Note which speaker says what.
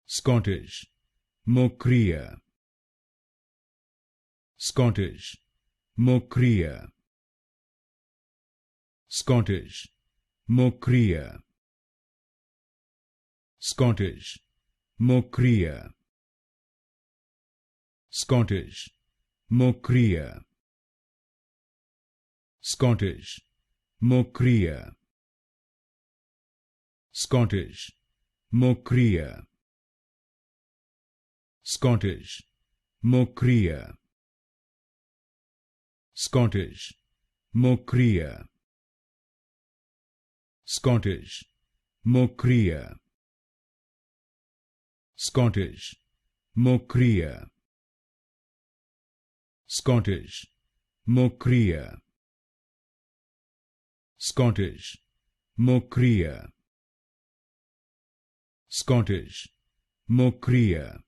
Speaker 1: Scottish, Mokria, Scottish, Mokria, Scottish, Mokria, Scottish, Mokria, Scottish, Mokria, Scottish, Mokria, Scottish, Mokria, Scottish, Mokria, Scottish, Mokria, Scottish, Mokria, Scottish, Mokria, Scottish, Mokria, Scottish, Mokria, Scottish, Mokria,